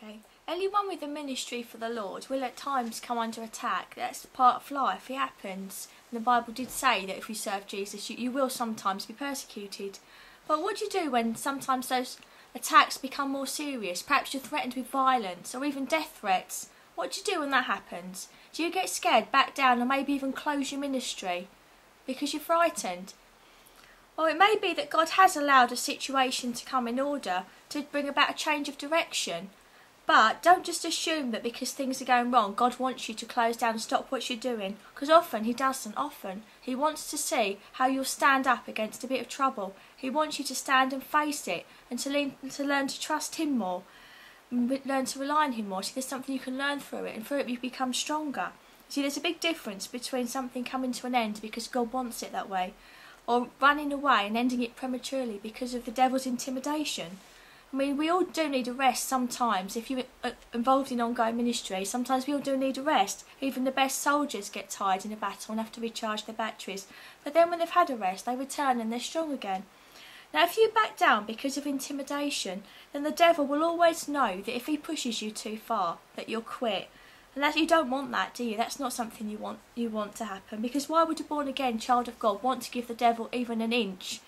Okay. Anyone with a ministry for the Lord will at times come under attack. That's part of life. It happens. And the Bible did say that if you serve Jesus, you will sometimes be persecuted. But what do you do when sometimes those attacks become more serious? Perhaps you're threatened with violence or even death threats. What do you do when that happens? Do you get scared, back down, or maybe even close your ministry because you're frightened? Or it may be that God has allowed a situation to come in order to bring about a change of direction. But don't just assume that because things are going wrong, God wants you to close down and stop what you're doing. Because often He doesn't. Often He wants to see how you'll stand up against a bit of trouble. He wants you to stand and face it and to learn to trust Him more. And learn to rely on Him more. See, there's something you can learn through it, and through it you become stronger. See, there's a big difference between something coming to an end because God wants it that way, or running away and ending it prematurely because of the devil's intimidation. I mean, we all do need a rest sometimes. If you're involved in ongoing ministry, sometimes we all do need a rest. Even the best soldiers get tired in a battle and have to recharge their batteries. But then when they've had a rest, they return and they're strong again. Now, if you back down because of intimidation, then the devil will always know that if he pushes you too far, that you'll quit. And that you don't want that, do you? That's not something you want to happen. Because why would a born-again child of God want to give the devil even an inch?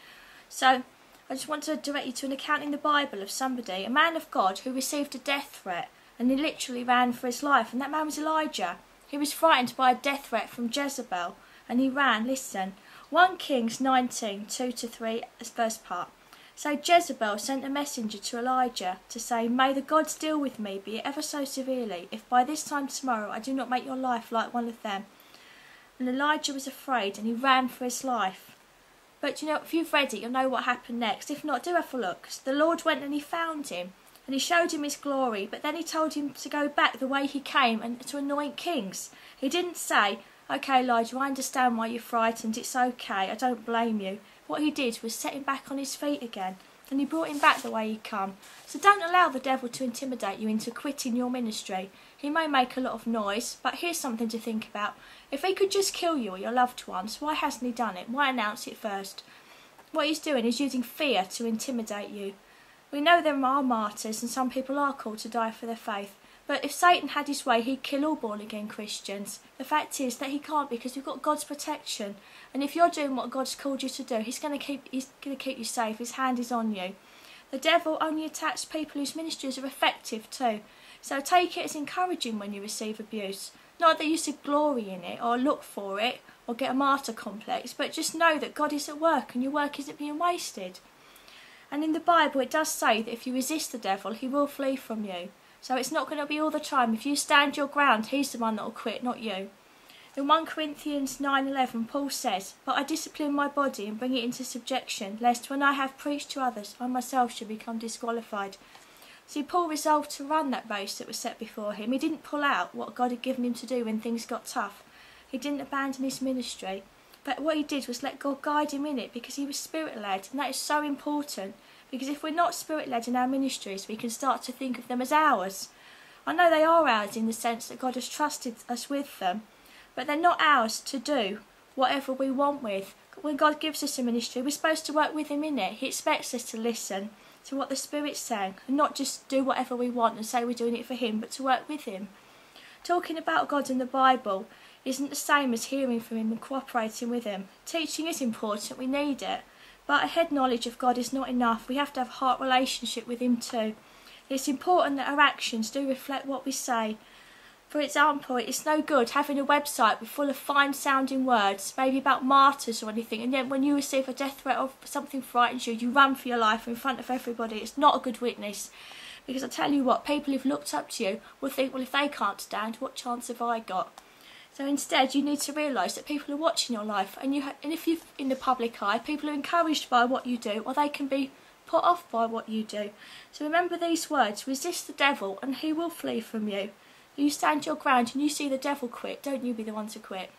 So I just want to direct you to an account in the Bible of somebody, a man of God, who received a death threat, and he literally ran for his life. And that man was Elijah. He was frightened by a death threat from Jezebel, and he ran. Listen, 1 Kings 19, 2-3, first part. So Jezebel sent a messenger to Elijah to say, "May the gods deal with me, be it ever so severely, if by this time tomorrow I do not make your life like one of them." And Elijah was afraid, and he ran for his life. But you know, if you've read it, you'll know what happened next. If not, do have a look. The Lord went and He found him, and He showed him His glory, but then He told him to go back the way he came and to anoint kings. He didn't say, "Okay, Elijah, I understand why you're frightened. It's okay. I don't blame you." What He did was set him back on his feet again, and He brought him back the way he'd come. So don't allow the devil to intimidate you into quitting your ministry. He may make a lot of noise, but here's something to think about. If he could just kill you or your loved ones, why hasn't he done it? Why announce it first? What he's doing is using fear to intimidate you. We know there are martyrs, and some people are called to die for their faith. But if Satan had his way, he'd kill all born-again Christians. The fact is that he can't, because we've got God's protection. And if you're doing what God's called you to do, He's going to keep you safe. His hand is on you. The devil only attacks people whose ministries are effective too. So take it as encouraging when you receive abuse. Not that you should glory in it or look for it or get a martyr complex, but just know that God is at work and your work isn't being wasted. And in the Bible it does say that if you resist the devil, he will flee from you. So it's not going to be all the time. If you stand your ground, he's the one that will quit, not you. In 1 Corinthians 9:11, Paul says, "But I discipline my body and bring it into subjection, lest when I have preached to others, I myself should become disqualified." See, Paul resolved to run that race that was set before him. He didn't pull out what God had given him to do when things got tough. He didn't abandon his ministry. But what he did was let God guide him in it, because he was Spirit-led. And that is so important, because if we're not Spirit-led in our ministries, we can start to think of them as ours. I know they are ours in the sense that God has trusted us with them, but they're not ours to do whatever we want with. When God gives us a ministry, we're supposed to work with Him in it. He expects us to listen to what the Spirit's saying, and not just do whatever we want and say we're doing it for Him, but to work with Him. Talking about God in the Bible isn't the same as hearing from Him and cooperating with Him. Teaching is important, we need it, but a head knowledge of God is not enough. We have to have a heart relationship with Him too. It's important that our actions do reflect what we say. For example, it's no good having a website full of fine-sounding words, maybe about martyrs or anything, and then when you receive a death threat or something frightens you, you run for your life in front of everybody. It's not a good witness. Because I tell you what, people who've looked up to you will think, well, if they can't stand, what chance have I got? So instead, you need to realise that people are watching your life, and if you're in the public eye, people are encouraged by what you do, or they can be put off by what you do. So remember these words: resist the devil, and he will flee from you. You stand your ground and you see the devil quit, don't you be the one to quit.